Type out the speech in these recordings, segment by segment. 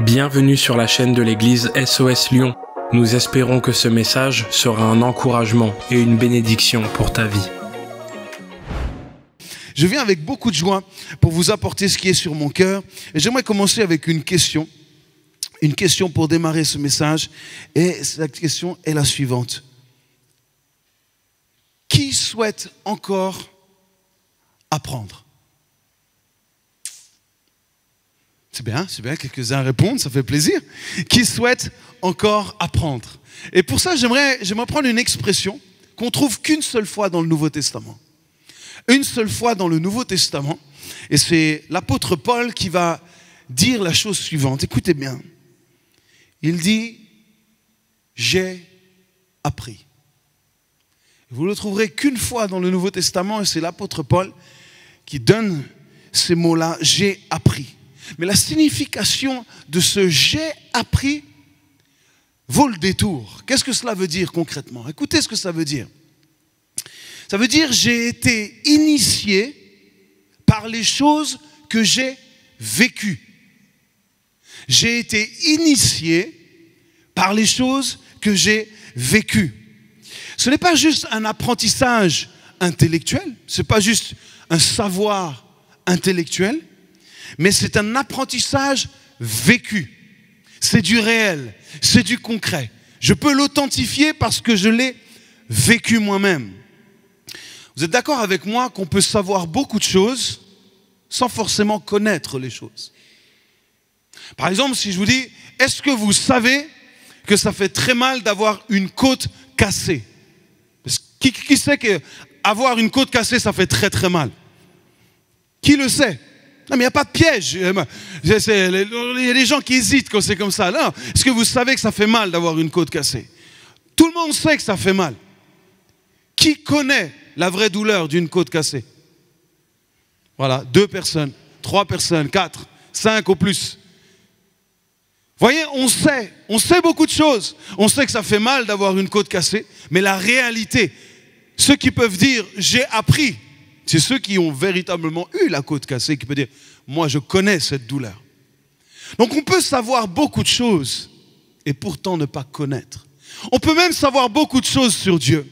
Bienvenue sur la chaîne de l'église SOS Lyon. Nous espérons que ce message sera un encouragement et une bénédiction pour ta vie. Je viens avec beaucoup de joie pour vous apporter ce qui est sur mon cœur. Et j'aimerais commencer avec une question pour démarrer ce message. Et cette question est la suivante. Qui souhaite encore apprendre ? C'est bien, quelques-uns répondent, ça fait plaisir. Qui souhaite encore apprendre ? Et pour ça, j'aimerais prendre une expression qu'on trouve qu'une seule fois dans le Nouveau Testament. Une seule fois dans le Nouveau Testament. Et c'est l'apôtre Paul qui va dire la chose suivante. Écoutez bien. Il dit « J'ai appris ». Vous le trouverez qu'une fois dans le Nouveau Testament, et c'est l'apôtre Paul qui donne ces mots-là « J'ai appris ». Mais la signification de ce « j'ai appris » vaut le détour. Qu'est-ce que cela veut dire concrètement ? Écoutez ce que ça veut dire. Ça veut dire j'ai été initié par les choses que j'ai vécues. J'ai été initié par les choses que j'ai vécues. Ce n'est pas juste un apprentissage intellectuel, ce n'est pas juste un savoir intellectuel, mais c'est un apprentissage vécu. C'est du réel, c'est du concret. Je peux l'authentifier parce que je l'ai vécu moi-même. Vous êtes d'accord avec moi qu'on peut savoir beaucoup de choses sans forcément connaître les choses. Par exemple, si je vous dis, est-ce que vous savez que ça fait très mal d'avoir une côte cassée ? Qui sait qu'avoir une côte cassée, ça fait très très mal ? Qui le sait ? Non, mais il n'y a pas de piège. Il y a des gens qui hésitent quand c'est comme ça. Non. Est-ce que vous savez que ça fait mal d'avoir une côte cassée ? Tout le monde sait que ça fait mal. Qui connaît la vraie douleur d'une côte cassée ? Voilà, 2 personnes, 3 personnes, 4, 5 au plus. Vous voyez, on sait beaucoup de choses. On sait que ça fait mal d'avoir une côte cassée, mais la réalité, ceux qui peuvent dire « j'ai appris », c'est ceux qui ont véritablement eu la côte cassée qui peuvent dire « moi je connais cette douleur ». Donc on peut savoir beaucoup de choses et pourtant ne pas connaître. On peut même savoir beaucoup de choses sur Dieu.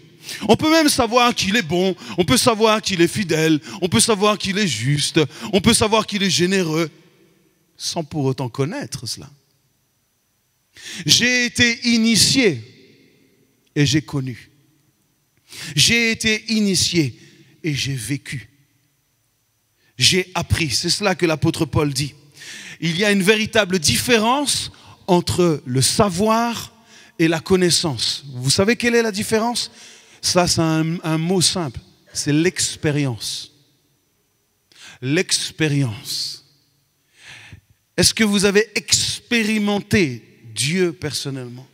On peut même savoir qu'il est bon, on peut savoir qu'il est fidèle, on peut savoir qu'il est juste, on peut savoir qu'il est généreux, sans pour autant connaître cela. J'ai été initié et j'ai connu. J'ai été initié et j'ai vécu. J'ai appris. C'est cela que l'apôtre Paul dit. Il y a une véritable différence entre le savoir et la connaissance. Vous savez quelle est la différence ? Ça, c'est un mot simple. C'est l'expérience. L'expérience. Est-ce que vous avez expérimenté Dieu personnellement ?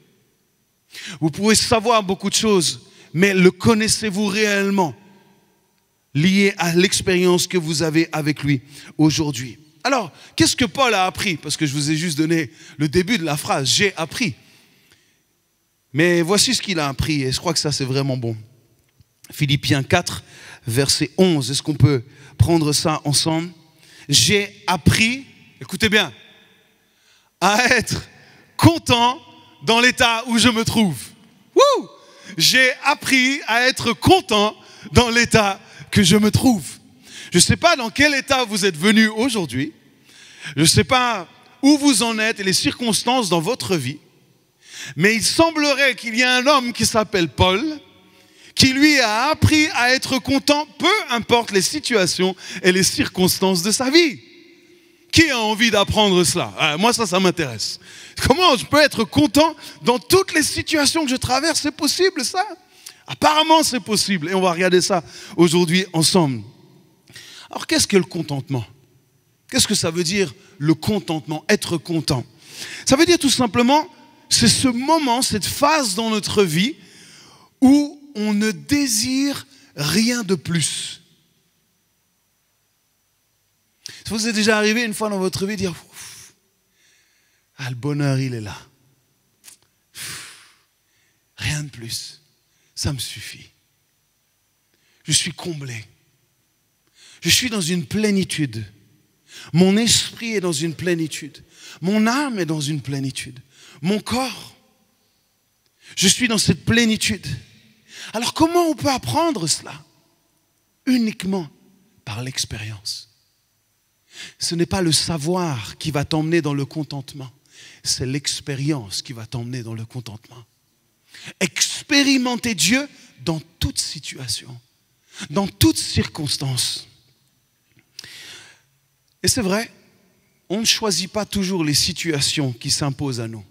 Vous pouvez savoir beaucoup de choses, mais le connaissez-vous réellement ? Lié à l'expérience que vous avez avec lui aujourd'hui. Alors, qu'est-ce que Paul a appris ? Parce que je vous ai juste donné le début de la phrase, j'ai appris. Mais voici ce qu'il a appris, et je crois que ça c'est vraiment bon. Philippiens 4, verset 11, est-ce qu'on peut prendre ça ensemble ? J'ai appris, écoutez bien, à être content dans l'état où je me trouve. Wouh ! J'ai appris à être content dans l'état que je me trouve. Je ne sais pas dans quel état vous êtes venu aujourd'hui. Je ne sais pas où vous en êtes et les circonstances dans votre vie. Mais il semblerait qu'il y ait un homme qui s'appelle Paul, qui lui a appris à être content, peu importe les situations et les circonstances de sa vie. Qui a envie d'apprendre cela ? Moi, ça m'intéresse. Comment je peux être content dans toutes les situations que je traverse ? C'est possible, ça ? Apparemment, c'est possible. Et on va regarder ça aujourd'hui ensemble. Alors, qu'est-ce que le contentement ? Qu'est-ce que ça veut dire, le contentement, être content ? Ça veut dire tout simplement, c'est ce moment, cette phase dans notre vie où on ne désire rien de plus. Ça vous est déjà arrivé une fois dans votre vie de dire « Ah, le bonheur, il est là. Rien de plus. Ça me suffit. Je suis comblé. Je suis dans une plénitude. Mon esprit est dans une plénitude. Mon âme est dans une plénitude. Mon corps, je suis dans cette plénitude. Alors comment on peut apprendre cela? Uniquement par l'expérience. Ce n'est pas le savoir qui va t'emmener dans le contentement. C'est l'expérience qui va t'emmener dans le contentement. Expérimenter Dieu dans toute situation, dans toute circonstance. Et c'est vrai, on ne choisit pas toujours les situations qui s'imposent à nous.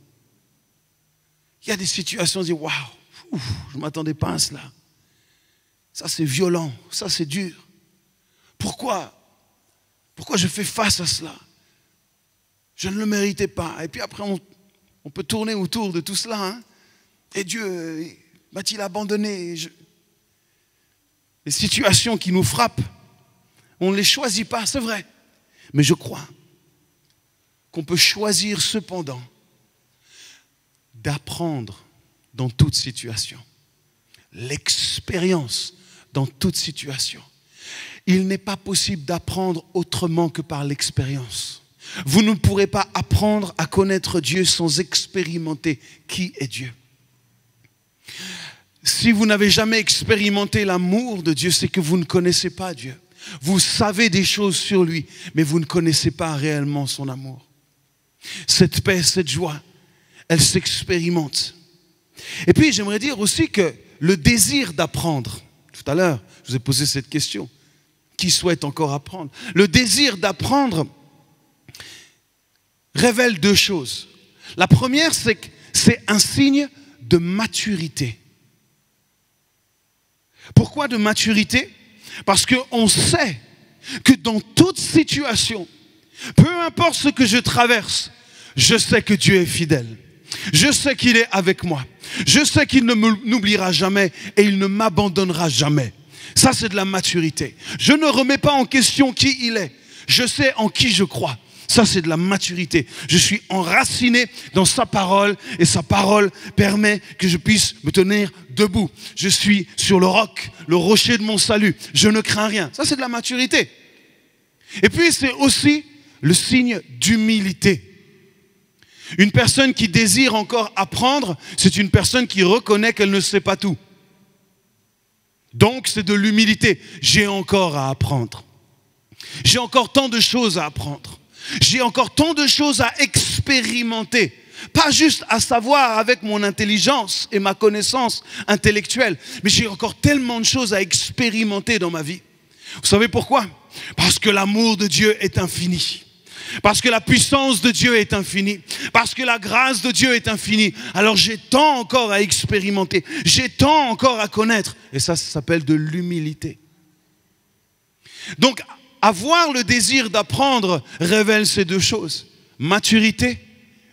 Il y a des situations où on dit « Waouh, je ne m'attendais pas à cela. Ça c'est violent, ça c'est dur. Pourquoi je fais face à cela? Je ne le méritais pas. » Et puis après, on peut tourner autour de tout cela. Hein? Et Dieu m'a-t-il abandonné? Les situations qui nous frappent, on ne les choisit pas, c'est vrai. Mais je crois qu'on peut choisir cependant d'apprendre dans toute situation. L'expérience dans toute situation. Il n'est pas possible d'apprendre autrement que par l'expérience. Vous ne pourrez pas apprendre à connaître Dieu sans expérimenter qui est Dieu. Si vous n'avez jamais expérimenté l'amour de Dieu, c'est que vous ne connaissez pas Dieu. Vous savez des choses sur lui, mais vous ne connaissez pas réellement son amour. Cette paix, cette joie, elle s'expérimente. Et puis j'aimerais dire aussi que le désir d'apprendre, tout à l'heure je vous ai posé cette question, qui souhaite encore apprendre? Le désir d'apprendre révèle deux choses. La première, c'est que c'est un signe de maturité. Pourquoi de maturité? Parce qu'on sait que dans toute situation, peu importe ce que je traverse, je sais que Dieu est fidèle. Je sais qu'il est avec moi. Je sais qu'il ne m'oubliera jamais et il ne m'abandonnera jamais. Ça, c'est de la maturité. Je ne remets pas en question qui il est. Je sais en qui je crois. Ça, c'est de la maturité. Je suis enraciné dans sa parole et sa parole permet que je puisse me tenir debout. Je suis sur le roc, le rocher de mon salut. Je ne crains rien. Ça, c'est de la maturité. Et puis, c'est aussi le signe d'humilité. Une personne qui désire encore apprendre, c'est une personne qui reconnaît qu'elle ne sait pas tout. Donc, c'est de l'humilité. J'ai encore à apprendre. J'ai encore tant de choses à apprendre. J'ai encore tant de choses à expérimenter. Pas juste à savoir avec mon intelligence et ma connaissance intellectuelle, mais j'ai encore tellement de choses à expérimenter dans ma vie. Vous savez pourquoi? Parce que l'amour de Dieu est infini. Parce que la puissance de Dieu est infinie. Parce que la grâce de Dieu est infinie. Alors j'ai tant encore à expérimenter. J'ai tant encore à connaître. Et ça s'appelle de l'humilité. Donc, avoir le désir d'apprendre révèle ces deux choses. Maturité,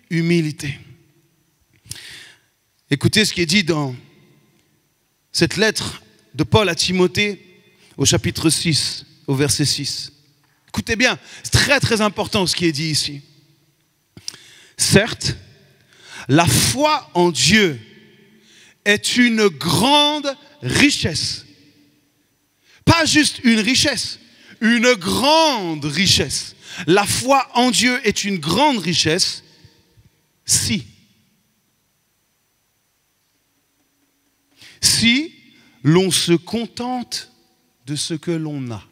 humilité. Écoutez ce qui est dit dans cette lettre de Paul à Timothée au chapitre 6, au verset 6. Écoutez bien, c'est très très important ce qui est dit ici. Certes, la foi en Dieu est une grande richesse. Pas juste une richesse, une grande richesse. La foi en Dieu est une grande richesse si l'on se contente de ce que l'on a.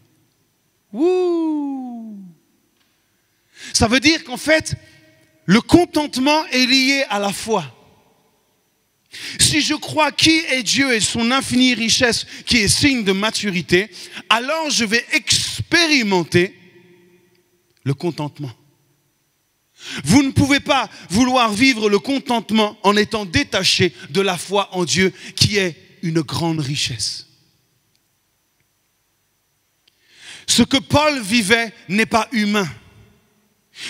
Ouh. Ça veut dire qu'en fait, le contentement est lié à la foi. Si je crois qui est Dieu et son infinie richesse qui est signe de maturité, alors je vais expérimenter le contentement. Vous ne pouvez pas vouloir vivre le contentement en étant détaché de la foi en Dieu qui est une grande richesse. Ce que Paul vivait n'est pas humain.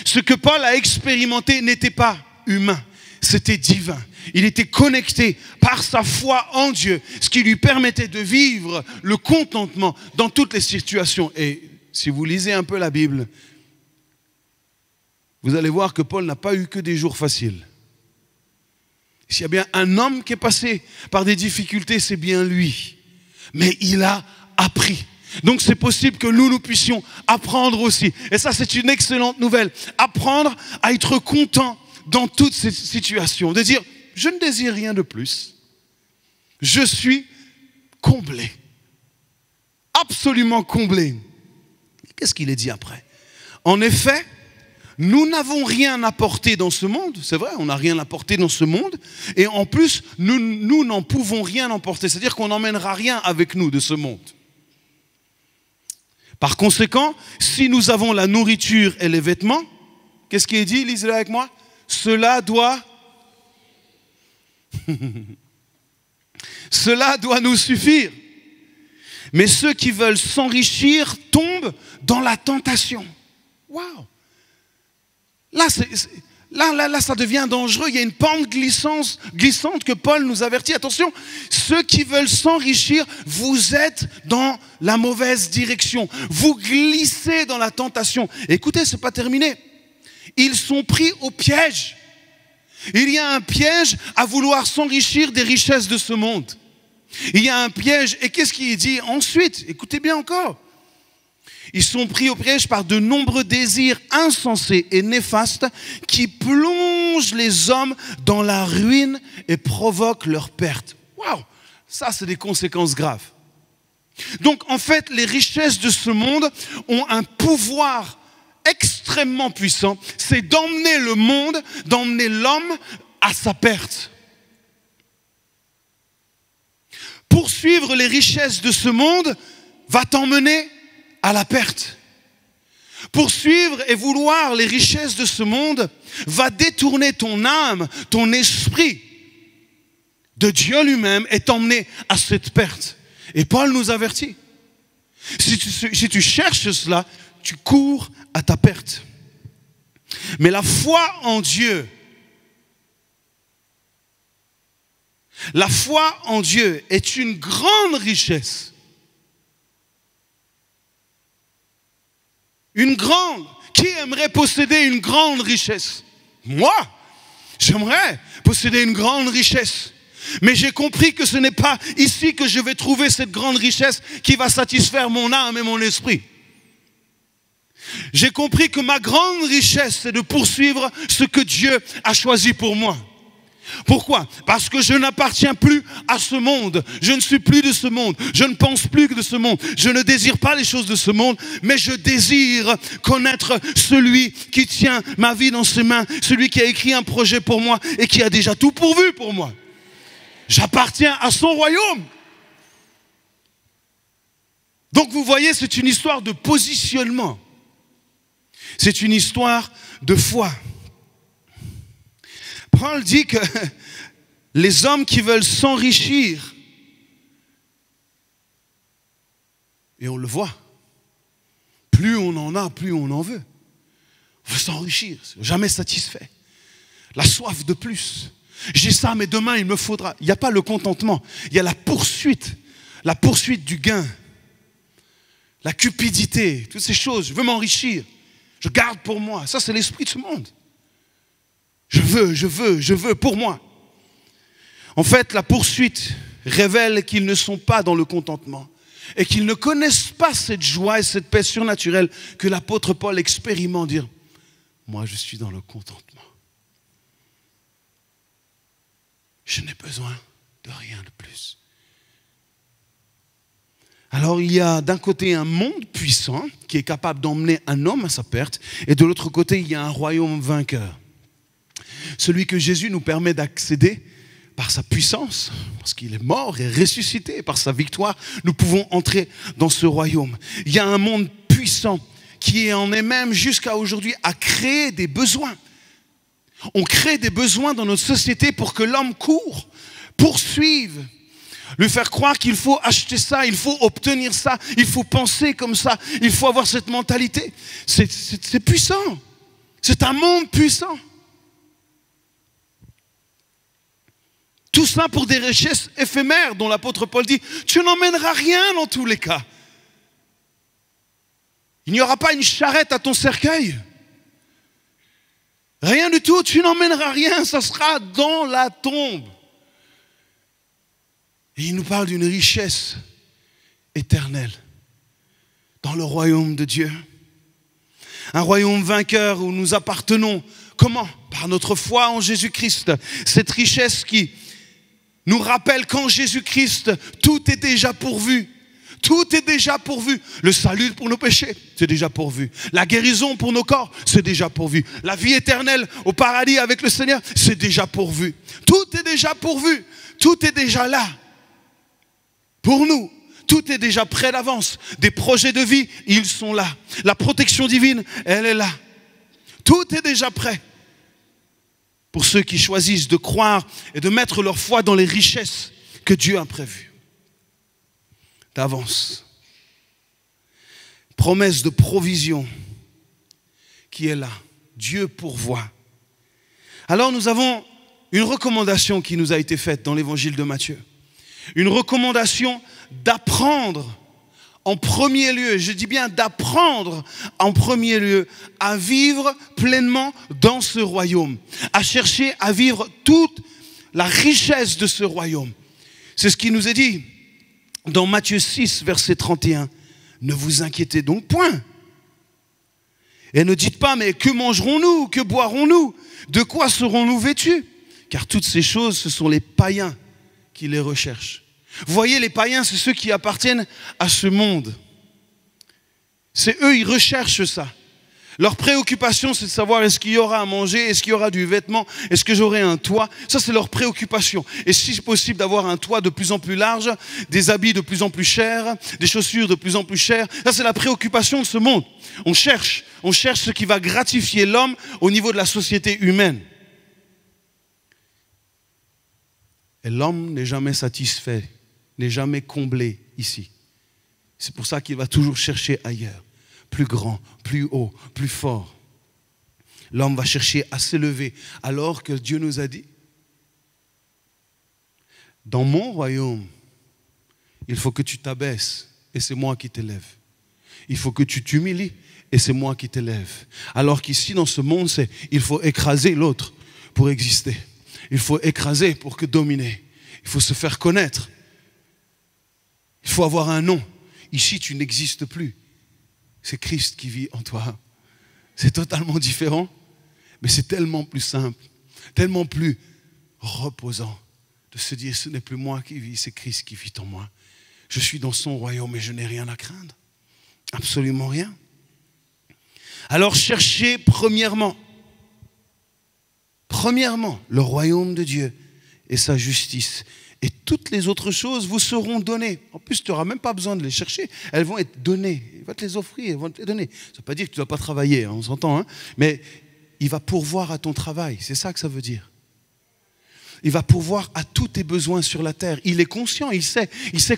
Ce que Paul a expérimenté n'était pas humain, c'était divin. Il était connecté par sa foi en Dieu, ce qui lui permettait de vivre le contentement dans toutes les situations. Et si vous lisez un peu la Bible, vous allez voir que Paul n'a pas eu que des jours faciles. S'il y a bien un homme qui est passé par des difficultés, c'est bien lui. Mais il a appris. Donc c'est possible que nous puissions apprendre aussi. Et ça, c'est une excellente nouvelle. Apprendre à être content dans toutes ces situations. De dire, je ne désire rien de plus. Je suis comblé. Absolument comblé. Qu'est-ce qu'il est dit après? En effet, nous n'avons rien apporté dans ce monde. C'est vrai, on n'a rien apporté dans ce monde. Et en plus, nous n'en pouvons rien emporter. C'est-à-dire qu'on n'emmènera rien avec nous de ce monde. Par conséquent, si nous avons la nourriture et les vêtements, qu'est-ce qui est dit? Lisez-le avec moi. Cela doit nous suffire. Mais ceux qui veulent s'enrichir tombent dans la tentation. Waouh! Là, ça devient dangereux. Il y a une pente glissante que Paul nous avertit. Attention, ceux qui veulent s'enrichir, vous êtes dans la mauvaise direction. Vous glissez dans la tentation. Écoutez, ce n'est pas terminé. Ils sont pris au piège. Il y a un piège à vouloir s'enrichir des richesses de ce monde. Il y a un piège. Et qu'est-ce qu'il dit ensuite? Écoutez bien encore. Ils sont pris au piège par de nombreux désirs insensés et néfastes qui plongent les hommes dans la ruine et provoquent leur perte. Waouh! Ça, c'est des conséquences graves. Donc, en fait, les richesses de ce monde ont un pouvoir extrêmement puissant. C'est d'emmener le monde, d'emmener l'homme à sa perte. Poursuivre les richesses de ce monde va t'emmener à la perte. Poursuivre et vouloir les richesses de ce monde va détourner ton âme, ton esprit de Dieu lui-même et t'emmener à cette perte. Et Paul nous avertit. Si tu cherches cela, tu cours à ta perte. Mais la foi en Dieu, est une grande richesse. Une grande. Qui aimerait posséder une grande richesse? Moi, j'aimerais posséder une grande richesse. Mais j'ai compris que ce n'est pas ici que je vais trouver cette grande richesse qui va satisfaire mon âme et mon esprit. J'ai compris que ma grande richesse, c'est de poursuivre ce que Dieu a choisi pour moi. Pourquoi? Parce que je n'appartiens plus à ce monde. Je ne suis plus de ce monde. Je ne pense plus que de ce monde. Je ne désire pas les choses de ce monde, mais je désire connaître celui qui tient ma vie dans ses mains, celui qui a écrit un projet pour moi et qui a déjà tout pourvu pour moi. J'appartiens à son royaume. Donc vous voyez, c'est une histoire de positionnement. C'est une histoire de foi. Paul dit que les hommes qui veulent s'enrichir, et on le voit, plus on en a, plus on en veut. On veut s'enrichir, jamais satisfait. La soif de plus. J'ai ça, mais demain il me faudra. Il n'y a pas le contentement, il y a la poursuite du gain, la cupidité, toutes ces choses. Je veux m'enrichir, je garde pour moi. Ça, c'est l'esprit de ce monde. Je veux pour moi. En fait, la poursuite révèle qu'ils ne sont pas dans le contentement et qu'ils ne connaissent pas cette joie et cette paix surnaturelle que l'apôtre Paul expérimente. Dire, moi je suis dans le contentement. Je n'ai besoin de rien de plus. Alors il y a d'un côté un monde puissant qui est capable d'emmener un homme à sa perte, et de l'autre côté il y a un royaume vainqueur. Celui que Jésus nous permet d'accéder par sa puissance, parce qu'il est mort et ressuscité, par sa victoire, nous pouvons entrer dans ce royaume. Il y a un monde puissant qui en est même jusqu'à aujourd'hui à créer des besoins. On crée des besoins dans notre société pour que l'homme court, poursuive, lui faire croire qu'il faut acheter ça, il faut obtenir ça, il faut penser comme ça, il faut avoir cette mentalité. C'est puissant. C'est un monde puissant. Tout ça pour des richesses éphémères dont l'apôtre Paul dit, tu n'emmèneras rien dans tous les cas. Il n'y aura pas une charrette à ton cercueil. Rien du tout, tu n'emmèneras rien, ça sera dans la tombe. Et il nous parle d'une richesse éternelle. dans le royaume de Dieu. Un royaume vainqueur où nous appartenons. Comment? Par notre foi en Jésus-Christ. Cette richesse qui nous rappelle qu'en Jésus-Christ, tout est déjà pourvu. Tout est déjà pourvu. Le salut pour nos péchés, c'est déjà pourvu. La guérison pour nos corps, c'est déjà pourvu. La vie éternelle au paradis avec le Seigneur, c'est déjà pourvu. Tout est déjà pourvu. Tout est déjà là. Pour nous, tout est déjà prêt d'avance. Des projets de vie, ils sont là. La protection divine, elle est là. Tout est déjà prêt. Pour ceux qui choisissent de croire et de mettre leur foi dans les richesses que Dieu a prévues. D'avance. Promesse de provision qui est là. Dieu pourvoit. Alors nous avons une recommandation qui nous a été faite dans l'évangile de Matthieu. Une recommandation d'apprendre en premier lieu, je dis bien d'apprendre en premier lieu à vivre pleinement dans ce royaume, à chercher à vivre toute la richesse de ce royaume. C'est ce qui nous est dit dans Matthieu 6, verset 31. Ne vous inquiétez donc point. Et ne dites pas, mais que mangerons-nous? Que boirons-nous? De quoi serons-nous vêtus? Car toutes ces choses, ce sont les païens qui les recherchent. Vous voyez, les païens, c'est ceux qui appartiennent à ce monde. C'est eux, ils recherchent ça. Leur préoccupation, c'est de savoir est-ce qu'il y aura à manger, est-ce qu'il y aura du vêtement, est-ce que j'aurai un toit. Ça, c'est leur préoccupation. Et si c'est possible d'avoir un toit de plus en plus large, des habits de plus en plus chers, des chaussures de plus en plus chères, ça, c'est la préoccupation de ce monde. On cherche ce qui va gratifier l'homme au niveau de la société humaine. Et l'homme n'est jamais satisfait, n'est jamais comblé ici. C'est pour ça qu'il va toujours chercher ailleurs. Plus grand, plus haut, plus fort. L'homme va chercher à s'élever alors que Dieu nous a dit, dans mon royaume, il faut que tu t'abaisses et c'est moi qui t'élève. Il faut que tu t'humilies et c'est moi qui t'élève. Alors qu'ici, dans ce monde, c'est il faut écraser l'autre pour exister. Il faut écraser pour que dominer. Il faut se faire connaître. Il faut avoir un nom. Ici, tu n'existes plus. C'est Christ qui vit en toi. C'est totalement différent, mais c'est tellement plus simple, tellement plus reposant de se dire ce n'est plus moi qui vis, c'est Christ qui vit en moi. Je suis dans son royaume et je n'ai rien à craindre. Absolument rien. Alors cherchez premièrement, le royaume de Dieu et sa justice. Et toutes les autres choses vous seront données. En plus, tu n'auras même pas besoin de les chercher. Elles vont être données. Il va te les offrir, ils vont te les donner. Ça ne veut pas dire que tu ne dois pas travailler, hein, on s'entend. Hein, mais il va pourvoir à ton travail. C'est ça que ça veut dire. Il va pourvoir à tous tes besoins sur la terre. Il est conscient, il sait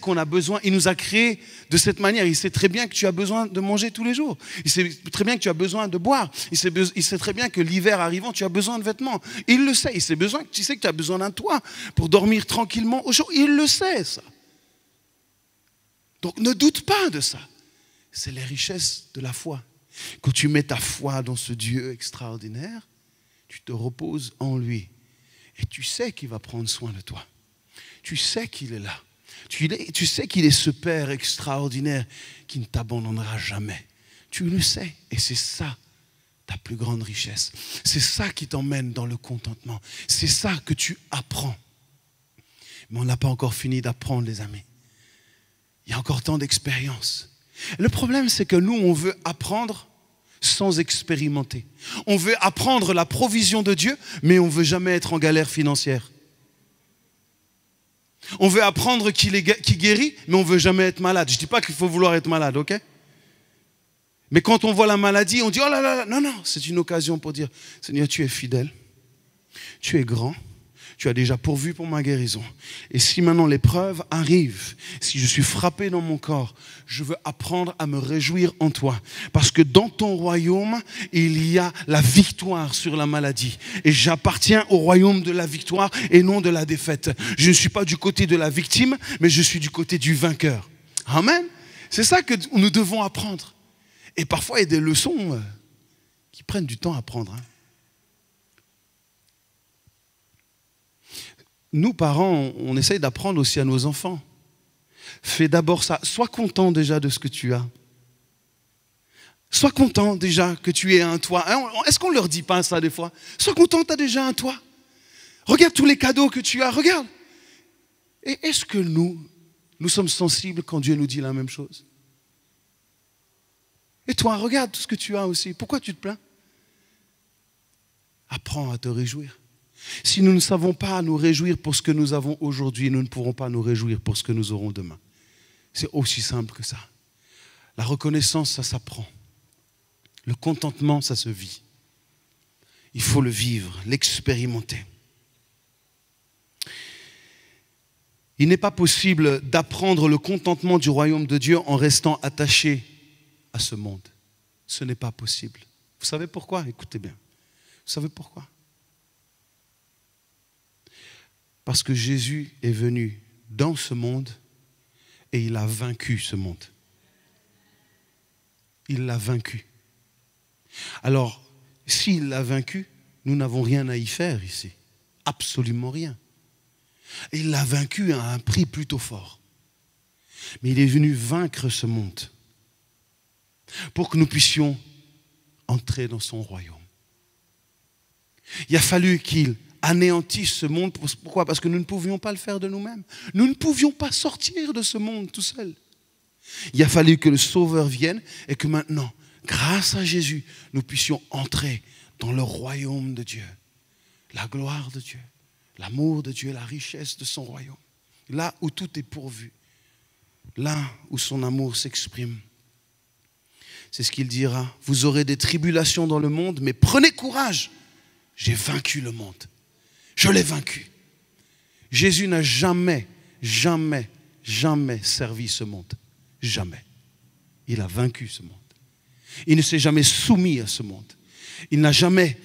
qu'on a besoin. Il nous a créés de cette manière. Il sait très bien que tu as besoin de manger tous les jours. Il sait très bien que tu as besoin de boire. Il sait très bien que l'hiver arrivant, tu as besoin de vêtements. Il le sait. Tu sais que tu as besoin d'un toit pour dormir tranquillement au jour. Il le sait, ça. Donc ne doute pas de ça. C'est les richesses de la foi. Quand tu mets ta foi dans ce Dieu extraordinaire, tu te reposes en lui. Et tu sais qu'il va prendre soin de toi. Tu sais qu'il est là. Tu sais qu'il est ce Père extraordinaire qui ne t'abandonnera jamais. Tu le sais. Et c'est ça ta plus grande richesse. C'est ça qui t'emmène dans le contentement. C'est ça que tu apprends. Mais on n'a pas encore fini d'apprendre, les amis. Il y a encore tant d'expériences. Le problème, c'est que nous, on veut apprendre sans expérimenter. On veut apprendre la provision de Dieu, mais on ne veut jamais être en galère financière. On veut apprendre qu'il guérit, mais on ne veut jamais être malade. Je ne dis pas qu'il faut vouloir être malade, ok? Mais quand on voit la maladie, on dit, oh là là, non, c'est une occasion pour dire, Seigneur, tu es fidèle, tu es grand, tu as déjà pourvu pour ma guérison. Et si maintenant l'épreuve arrive, si je suis frappé dans mon corps, je veux apprendre à me réjouir en toi. Parce que dans ton royaume, il y a la victoire sur la maladie. Et j'appartiens au royaume de la victoire et non de la défaite. Je ne suis pas du côté de la victime, mais je suis du côté du vainqueur. Amen. C'est ça que nous devons apprendre. Et parfois, il y a des leçons qui prennent du temps à apprendre. Hein. Nous, parents, on essaye d'apprendre aussi à nos enfants. Fais d'abord ça. Sois content déjà de ce que tu as. Sois content déjà que tu aies un toit. Est-ce qu'on ne leur dit pas ça des fois? Sois content, tu as déjà un toit. Regarde tous les cadeaux que tu as, regarde. Et est-ce que nous sommes sensibles quand Dieu nous dit la même chose? Et toi, regarde tout ce que tu as aussi. Pourquoi tu te plains? Apprends à te réjouir. Si nous ne savons pas nous réjouir pour ce que nous avons aujourd'hui, nous ne pourrons pas nous réjouir pour ce que nous aurons demain. C'est aussi simple que ça. La reconnaissance, ça s'apprend. Le contentement, ça se vit. Il faut le vivre, l'expérimenter. Il n'est pas possible d'apprendre le contentement du royaume de Dieu en restant attaché à ce monde. Ce n'est pas possible. Vous savez pourquoi? Écoutez bien. Vous savez pourquoi? Parce que Jésus est venu dans ce monde et il a vaincu ce monde. Il l'a vaincu. Alors, s'il l'a vaincu, nous n'avons rien à y faire ici. Absolument rien. Et il l'a vaincu à un prix plutôt fort. Mais il est venu vaincre ce monde pour que nous puissions entrer dans son royaume. Il a fallu qu'il anéantisse ce monde. Pourquoi? Parce que nous ne pouvions pas le faire de nous-mêmes. Nous ne pouvions pas sortir de ce monde tout seul. Il a fallu que le Sauveur vienne et que maintenant, grâce à Jésus, nous puissions entrer dans le royaume de Dieu. La gloire de Dieu, l'amour de Dieu, la richesse de son royaume. Là où tout est pourvu. Là où son amour s'exprime. C'est ce qu'il dira. Vous aurez des tribulations dans le monde, mais prenez courage. J'ai vaincu le monde. Je l'ai vaincu. Jésus n'a jamais servi ce monde. Jamais. Il a vaincu ce monde. Il ne s'est jamais soumis à ce monde. Il n'a jamais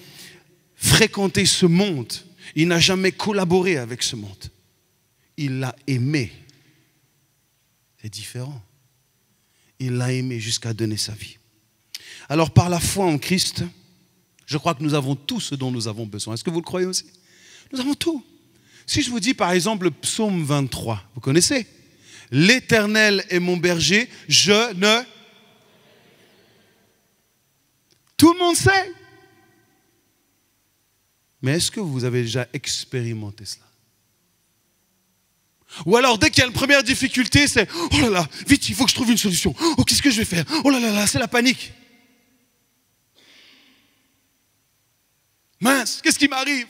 fréquenté ce monde. Il n'a jamais collaboré avec ce monde. Il l'a aimé. C'est différent. Il l'a aimé jusqu'à donner sa vie. Alors par la foi en Christ, je crois que nous avons tout ce dont nous avons besoin. Est-ce que vous le croyez aussi? Nous avons tout. Si je vous dis par exemple le psaume 23, vous connaissez? L'Éternel est mon berger, je ne... Tout le monde sait. Mais est-ce que vous avez déjà expérimenté cela? Ou alors dès qu'il y a une première difficulté, c'est « Oh là là, vite, il faut que je trouve une solution. Oh, qu'est-ce que je vais faire? Oh là là là, c'est la panique. Mince, qu'est-ce qui m'arrive?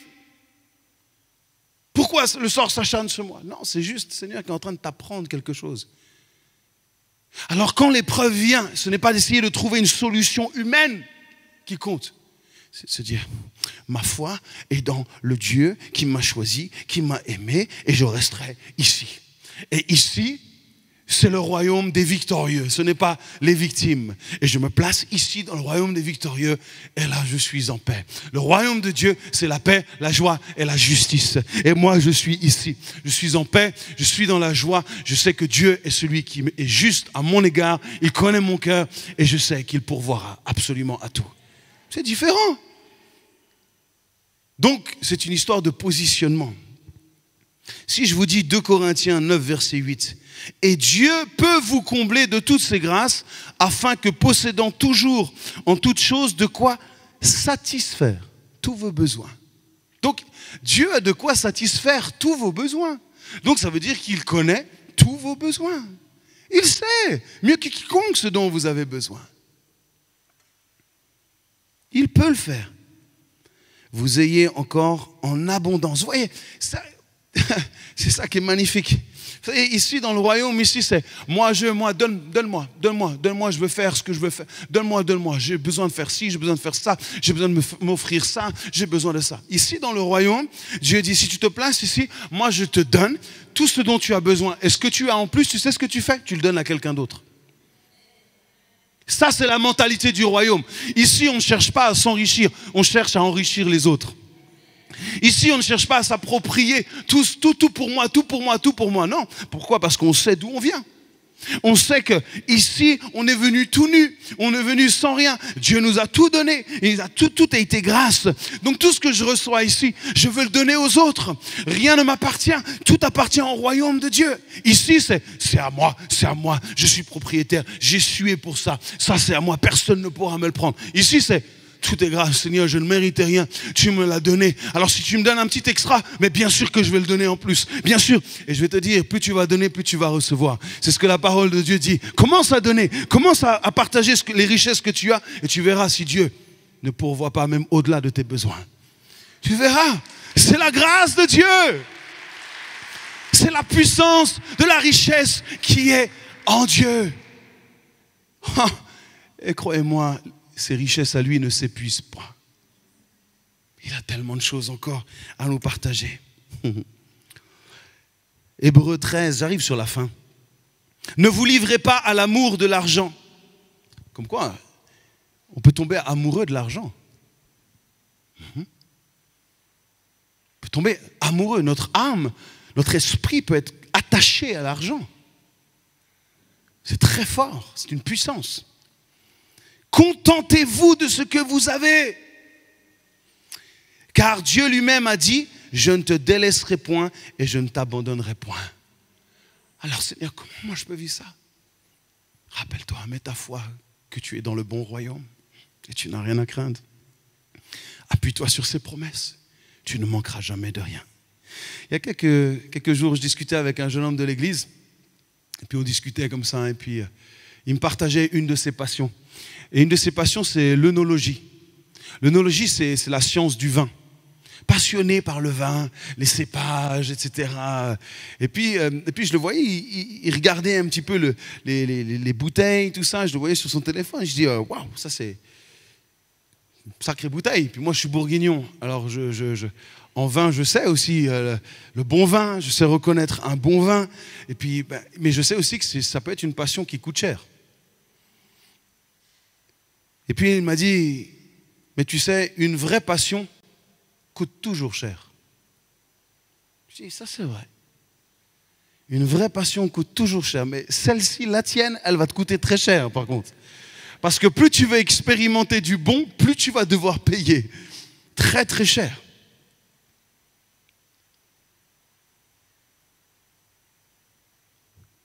Pourquoi le sort s'acharne sur moi? » Non, c'est juste le Seigneur qui est en train de t'apprendre quelque chose. Alors quand l'épreuve vient, ce n'est pas d'essayer de trouver une solution humaine qui compte. C'est de se dire, ma foi est dans le Dieu qui m'a choisi, qui m'a aimé, et je resterai ici. Et ici, c'est le royaume des victorieux, ce n'est pas les victimes. Et je me place ici dans le royaume des victorieux, et là je suis en paix. Le royaume de Dieu, c'est la paix, la joie et la justice. Et moi je suis ici, je suis en paix, je suis dans la joie. Je sais que Dieu est celui qui est juste à mon égard, il connaît mon cœur, et je sais qu'il pourvoira absolument à tout. C'est différent. Donc, c'est une histoire de positionnement. Si je vous dis 2 Corinthiens 9, verset 8, « Et Dieu peut vous combler de toutes ses grâces, afin que possédant toujours en toutes choses de quoi satisfaire tous vos besoins. » Donc, Dieu a de quoi satisfaire tous vos besoins. Donc, ça veut dire qu'il connaît tous vos besoins. Il sait, mieux que quiconque, ce dont vous avez besoin. Il peut le faire. Vous ayez encore en abondance. Vous voyez, c'est ça qui est magnifique. Vous savez, ici dans le royaume, ici c'est moi, donne-moi, je veux faire ce que je veux faire. Donne-moi, j'ai besoin de faire ci, j'ai besoin de faire ça, j'ai besoin de m'offrir ça, j'ai besoin de ça. Ici dans le royaume, Dieu dit, si tu te places ici, moi je te donne tout ce dont tu as besoin. Et ce que tu as en plus, tu sais ce que tu fais? Tu le donnes à quelqu'un d'autre. Ça, c'est la mentalité du royaume. Ici, on ne cherche pas à s'enrichir, on cherche à enrichir les autres. Ici, on ne cherche pas à s'approprier tout pour moi. Non. Pourquoi? Parce qu'on sait d'où on vient. On sait que ici, on est venu tout nu, on est venu sans rien. Dieu nous a tout donné, tout a été grâce. Donc tout ce que je reçois ici, je veux le donner aux autres. Rien ne m'appartient, tout appartient au royaume de Dieu. Ici, c'est à moi, je suis propriétaire, j'ai sué pour ça. Ça, c'est à moi, personne ne pourra me le prendre. Ici, tout est grâce, Seigneur, je ne méritais rien, tu me l'as donné. Alors si tu me donnes un petit extra, mais bien sûr que je vais le donner en plus, bien sûr. Et je vais te dire, plus tu vas donner, plus tu vas recevoir. C'est ce que la parole de Dieu dit. Commence à donner, commence à partager les richesses que tu as, et tu verras si Dieu ne pourvoit pas même au-delà de tes besoins. Tu verras, c'est la grâce de Dieu. C'est la puissance de la richesse qui est en Dieu. Et croyez-moi, ces richesses à lui ne s'épuisent pas. Il a tellement de choses encore à nous partager. Hébreux 13, j'arrive sur la fin. Ne vous livrez pas à l'amour de l'argent. Comme quoi, on peut tomber amoureux de l'argent. On peut tomber amoureux. Notre âme, notre esprit peut être attaché à l'argent. C'est très fort, c'est une puissance. Contentez-vous de ce que vous avez. Car Dieu lui-même a dit, je ne te délaisserai point et je ne t'abandonnerai point. Alors Seigneur, comment je peux vivre ça? Rappelle-toi, mets ta foi que tu es dans le bon royaume et tu n'as rien à craindre. Appuie-toi sur ses promesses. Tu ne manqueras jamais de rien. Il y a quelques jours, je discutais avec un jeune homme de l'église et puis on discutait comme ça et puis il me partageait une de ses passions. Et une de ses passions, c'est l'œnologie. L'œnologie, c'est la science du vin. Passionné par le vin, les cépages, etc. Et puis je le voyais, il regardait un petit peu les bouteilles, tout ça. Je le voyais sur son téléphone. Je dis, waouh, ça c'est une sacrée bouteille. Puis moi, je suis bourguignon. Alors, en vin, je sais aussi le bon vin. Je sais reconnaître un bon vin. Et puis, mais je sais aussi que ça peut être une passion qui coûte cher. Et puis il m'a dit, mais tu sais, une vraie passion coûte toujours cher. Je dis, ça c'est vrai. Une vraie passion coûte toujours cher, mais celle-ci, la tienne, elle va te coûter très cher par contre. Parce que plus tu veux expérimenter du bon, plus tu vas devoir payer très très cher.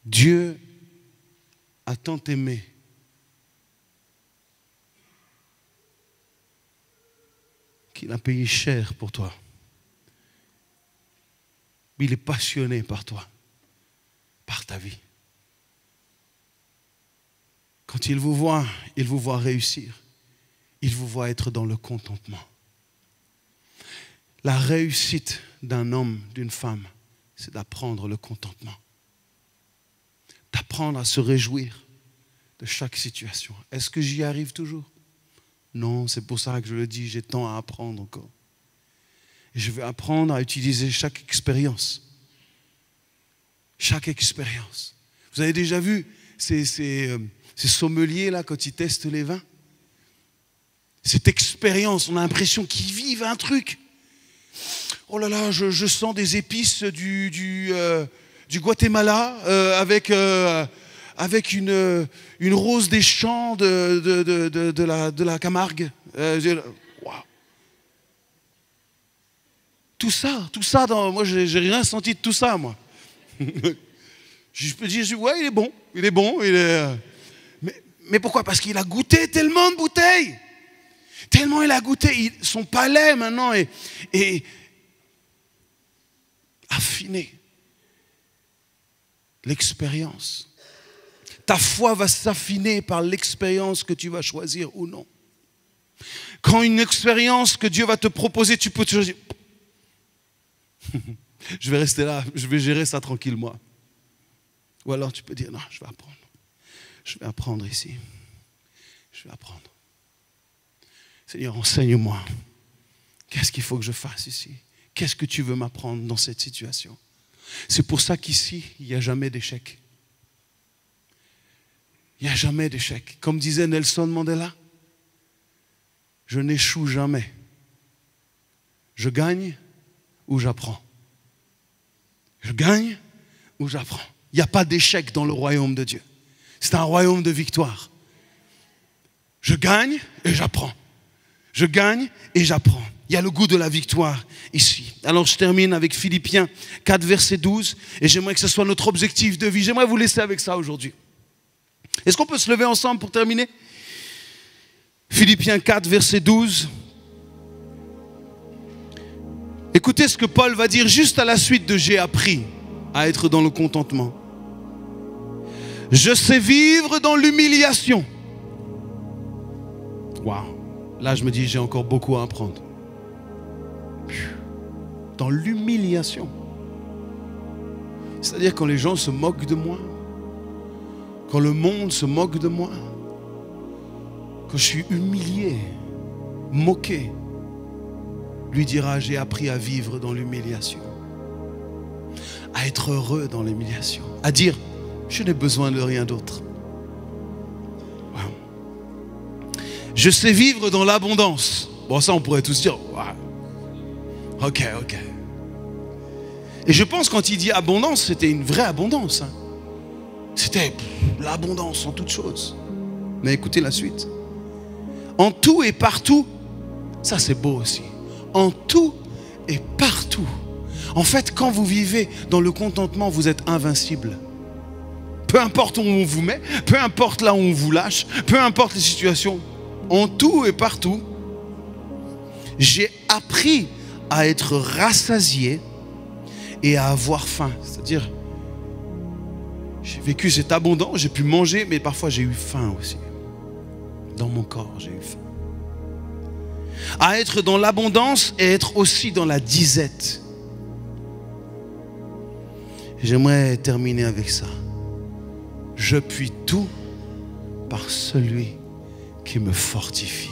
Dieu a tant aimé qu'il a payé cher pour toi. Il est passionné par toi, par ta vie. Quand il vous voit réussir. Il vous voit être dans le contentement. La réussite d'un homme, d'une femme, c'est d'apprendre le contentement. D'apprendre à se réjouir de chaque situation. Est-ce que j'y arrive toujours? Non, c'est pour ça que je le dis, j'ai tant à apprendre encore. Et je vais apprendre à utiliser chaque expérience. Chaque expérience. Vous avez déjà vu ces sommeliers là quand ils testent les vins? Cette expérience, on a l'impression qu'ils vivent un truc. Oh là là, je sens des épices du Guatemala avec une rose des champs de la Camargue. Wow. Tout ça, moi j'ai rien senti de tout ça, moi. Je peux dire, ouais, il est bon. Mais pourquoi? Parce qu'il a goûté tellement de bouteilles. Tellement il a goûté, son palais maintenant est affiné. L'expérience. Ta foi va s'affiner par l'expérience que tu vas choisir ou non. Quand une expérience que Dieu va te proposer, tu peux te choisir. Je vais rester là, je vais gérer ça tranquille moi. Ou alors tu peux dire, non, je vais apprendre. Je vais apprendre ici. Je vais apprendre. Seigneur, enseigne-moi. Qu'est-ce qu'il faut que je fasse ici? Qu'est-ce que tu veux m'apprendre dans cette situation? C'est pour ça qu'ici, il n'y a jamais d'échec. Il n'y a jamais d'échec. Comme disait Nelson Mandela, je n'échoue jamais. Je gagne ou j'apprends. Je gagne ou j'apprends. Il n'y a pas d'échec dans le royaume de Dieu. C'est un royaume de victoire. Je gagne et j'apprends. Je gagne et j'apprends. Il y a le goût de la victoire ici. Alors je termine avec Philippiens 4, verset 12. Et j'aimerais que ce soit notre objectif de vie. J'aimerais vous laisser avec ça aujourd'hui. Est-ce qu'on peut se lever ensemble pour terminer? Philippiens 4, verset 12. Écoutez ce que Paul va dire juste à la suite de « J'ai appris à être dans le contentement ». Je sais vivre dans l'humiliation. Waouh. Là, je me dis, j'ai encore beaucoup à apprendre. Dans l'humiliation. C'est-à-dire quand les gens se moquent de moi, quand le monde se moque de moi, quand je suis humilié, moqué, lui dira, j'ai appris à vivre dans l'humiliation, à être heureux dans l'humiliation, à dire, je n'ai besoin de rien d'autre. Wow. Je sais vivre dans l'abondance. Bon, ça, on pourrait tous dire, wow. Ok. Et je pense quand il dit abondance, c'était une vraie abondance. Hein. C'était l'abondance en toutes choses. Mais écoutez la suite. En tout et partout, ça c'est beau aussi. En tout et partout. En fait, quand vous vivez dans le contentement, vous êtes invincible. Peu importe où on vous met, peu importe là où on vous lâche, peu importe les situations, en tout et partout, j'ai appris à être rassasié et à avoir faim. C'est-à-dire, j'ai vécu cet abondance, j'ai pu manger, mais parfois j'ai eu faim aussi. Dans mon corps, j'ai eu faim. À être dans l'abondance et être aussi dans la disette. J'aimerais terminer avec ça. Je puis tout par celui qui me fortifie.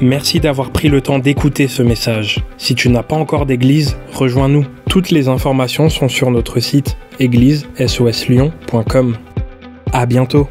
Merci d'avoir pris le temps d'écouter ce message. Si tu n'as pas encore d'église, rejoins-nous. Toutes les informations sont sur notre site église-soslyon.com. À bientôt.